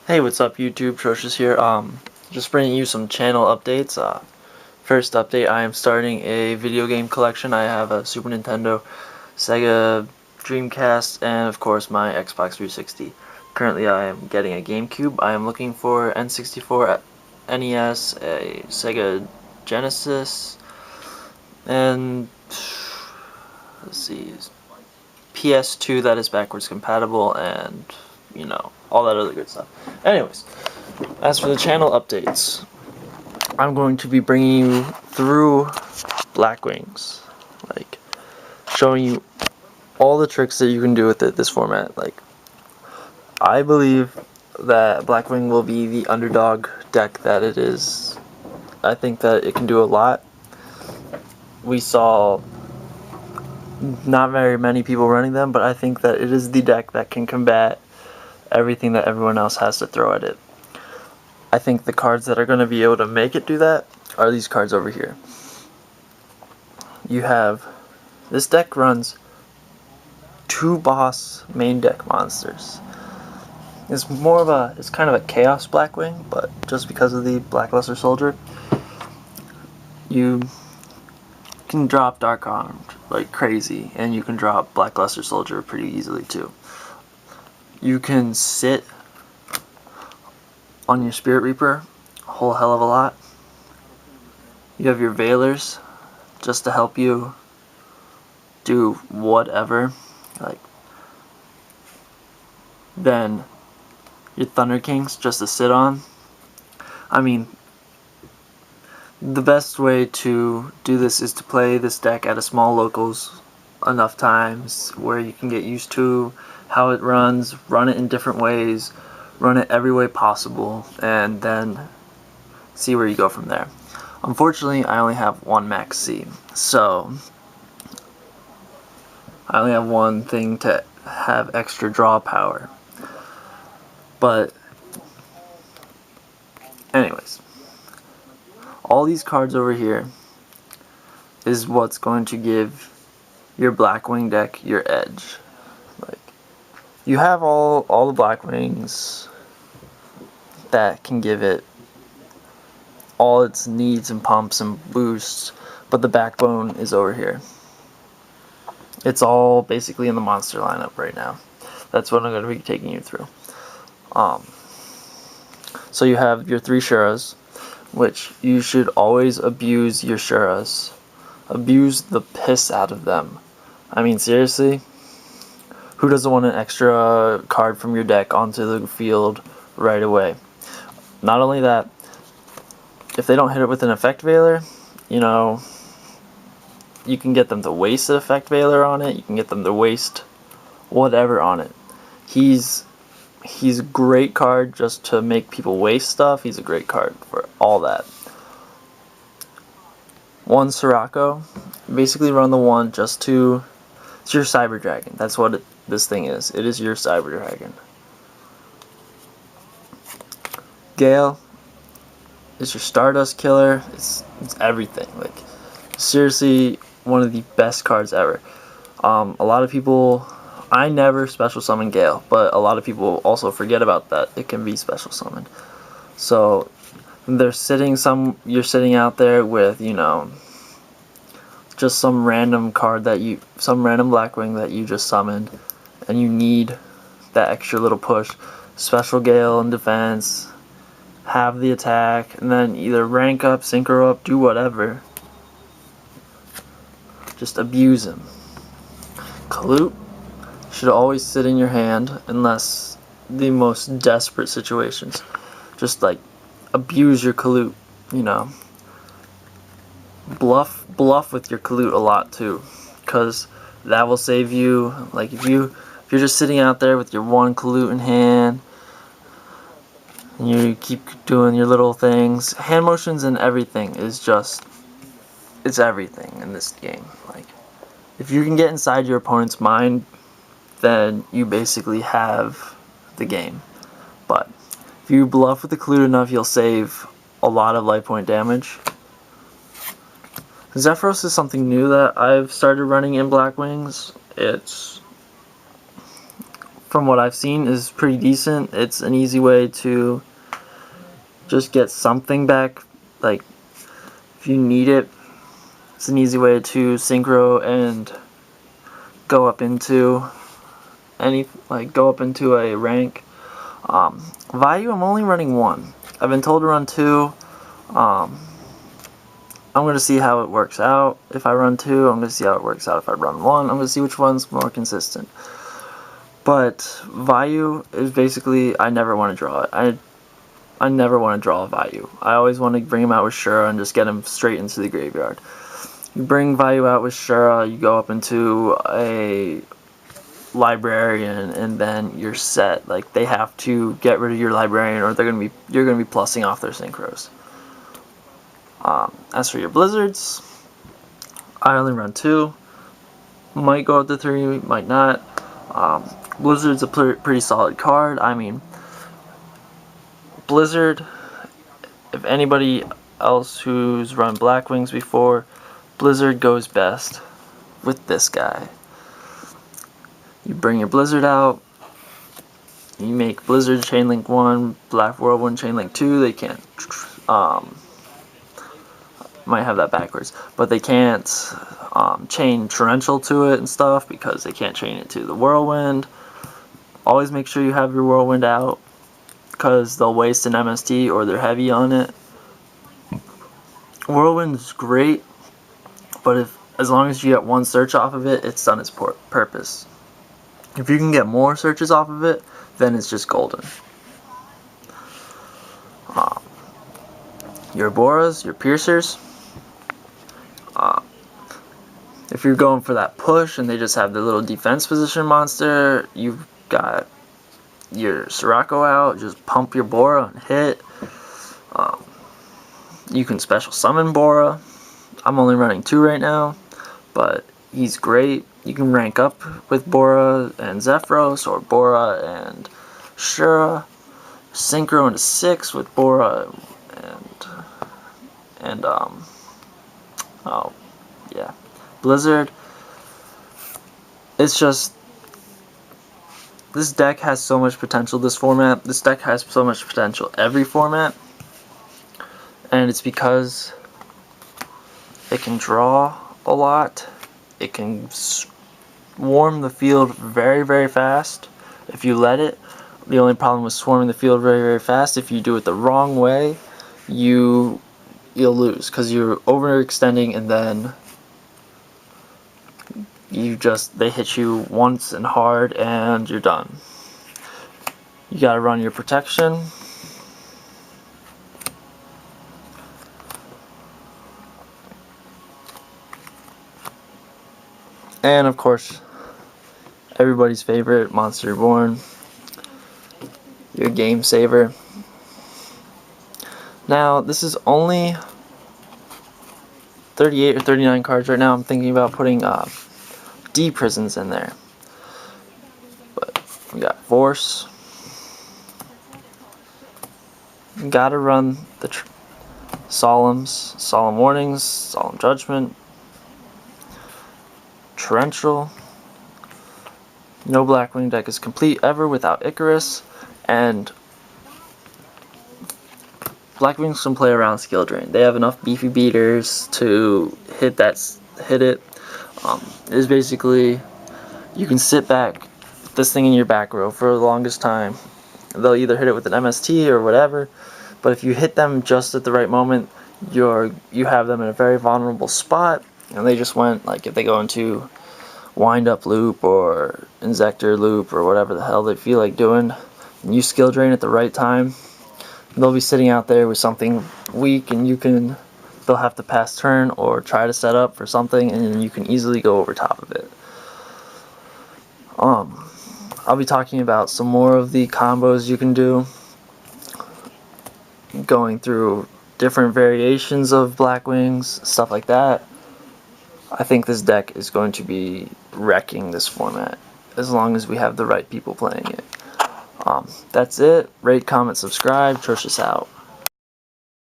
Hey, what's up YouTube? Trocious here. Just bringing you some channel updates. First update, I am starting a video game collection. I have a Super Nintendo, Sega Dreamcast, and of course my Xbox 360. Currently I am getting a GameCube. I am looking for N64, NES, a Sega Genesis, and let's see, PS2 that is backwards compatible, and all that other good stuff. Anyways, as for the channel updates, I'm going to be bringing you through blackwings, like showing you all the tricks that you can do with it. This format, like, I believe that blackwing will be the underdog deck that it is. I think that it can do a lot. We saw not very many people running them, but I think that it is the deck that can combat everything that everyone else has to throw at it. I think the cards that are going to be able to make it do that are these cards over here. You have, this deck runs 2 boss main deck monsters. It's kind of a chaos blackwing, but just because of the Blackluster Soldier, you can drop Dark Armed like crazy, and you can drop Blackluster Soldier pretty easily too. You can sit on your Spirit Reaper a whole hell of a lot. You have your Veilers just to help you do whatever. Like, then your Thunder Kings just to sit on. I mean, the best way to do this is to play this deck at a small locals enough times where you can get used to how it runs, run it in different ways, run it every way possible, and then see where you go from there. Unfortunately, I only have one max C, so I only have one thing to have extra draw power. But anyways, all these cards over here is what's going to give your Blackwing deck your edge. Like, you have all the Blackwings that can give it all its needs and pumps and boosts, but the backbone is over here. It's all basically in the monster lineup right now. That's what I'm going to be taking you through. So you have your 3 Shuras, which you should always abuse your Shuras. Abuse the piss out of them. I mean, seriously, who doesn't want an extra card from your deck onto the field right away? Not only that, if they don't hit it with an Effect Veiler, you can get them to waste an Effect Veiler on it, you can get them to waste whatever on it. He's a great card just to make people waste stuff. He's a great card for all that. 1 Sirocco, basically run the 1 just to, it's your Cyber Dragon. That's what this thing is. It is your Cyber Dragon. Gale is your Stardust Killer. It's everything. Like, seriously, one of the best cards ever. A lot of people, I never special summon Gale, but a lot of people also forget about that. It can be special summoned. So you're sitting out there with, just some random card some random Blackwing that you just summoned, and you need that extra little push. Special Gale in defense, have the attack, and then either rank up, synchro up, do whatever. Just abuse him. Kalute should always sit in your hand unless the most desperate situations. Just like abuse your Kalute, Bluff with your Kalute a lot too, because that will save you. Like, if you're just sitting out there with your 1 Kalute in hand, and you keep doing your little things, hand motions and everything is just, it's everything in this game. Like, if you can get inside your opponent's mind, then you basically have the game. But if you bluff with the Kalute enough, you'll save a lot of life point damage. Zephyros is something new that I've started running in Blackwings. It's from what I've seen, is pretty decent. It's an easy way to just get something back, like if you need it. It's an easy way to synchro and go up into go up into a rank. Value, I'm only running 1. I've been told to run 2. I'm going to see how it works out. If I run 2, I'm going to see how it works out. If I run 1, I'm going to see which one's more consistent. But Value is basically, I never want to draw it. I never want to draw a Value. I always want to bring him out with Shura and just get him straight into the graveyard. You bring Value out with Shura, you go up into a librarian, and then you're set. Like, they have to get rid of your librarian, or you're gonna be plussing off their synchros. As for your blizzards, I only run 2. Might go up to 3, might not. Blizzard's a pretty solid card. I mean, Blizzard, if anybody else who's run Blackwings before, Blizzard goes best with this guy. You bring your Blizzard out, you make Blizzard Chainlink 1, Black Whirlwind Chainlink 2. They can't, might have that backwards, but they can't chain Torrential to it and stuff because they can't chain it to the Whirlwind. Always make sure you have your Whirlwind out because they'll waste an MST or they're heavy on it. Whirlwind is great, but as long as you get 1 search off of it, it's done its purpose. If you can get more searches off of it, then it's just golden. Your Boras, your Piercers. If you're going for that push and they just have the little defense position monster, you've got your Sirocco out. Just pump your Bora and hit. You can special summon Bora. I'm only running 2 right now, but he's great. You can rank up with Bora and Zephyros, or Bora and Shura. Synchro into 6 with Bora and oh yeah, Blizzard. It's just, this deck has so much potential. This format, this deck has so much potential every format, and it's because it can draw a lot. It can swarm the field very, very fast if you let it. The only problem with swarming the field very, very fast, if you do it the wrong way, you'll lose because you're overextending, and then they hit you once and hard and you're done. You gotta run your protection. And of course, everybody's favorite, Monster Reborn, your game saver. Now, this is only 38 or 39 cards right now. I'm thinking about putting D prisons in there. But we got Force. You gotta run the Solemns, Solemn Warnings, Solemn Judgment, Torrential. No Blackwing deck is complete ever without Icarus, and Blackwings can play around skill drain. They have enough beefy beaters to hit it. It's basically, you can sit back with this thing in your back row for the longest time. They'll either hit it with an MST or whatever, but if you hit them just at the right moment, you have them in a very vulnerable spot, and they just went, like, if they go into wind up loop or Inzector loop or whatever the hell they feel like doing, and you skill drain at the right time, they'll be sitting out there with something weak, and they'll have to pass turn or try to set up for something, and you can easily go over top of it. I'll be talking about some more of the combos you can do, going through different variations of Blackwings, stuff like that. I think this deck is going to be wrecking this format as long as we have the right people playing it. That's it. Rate, comment, subscribe. Trocious out.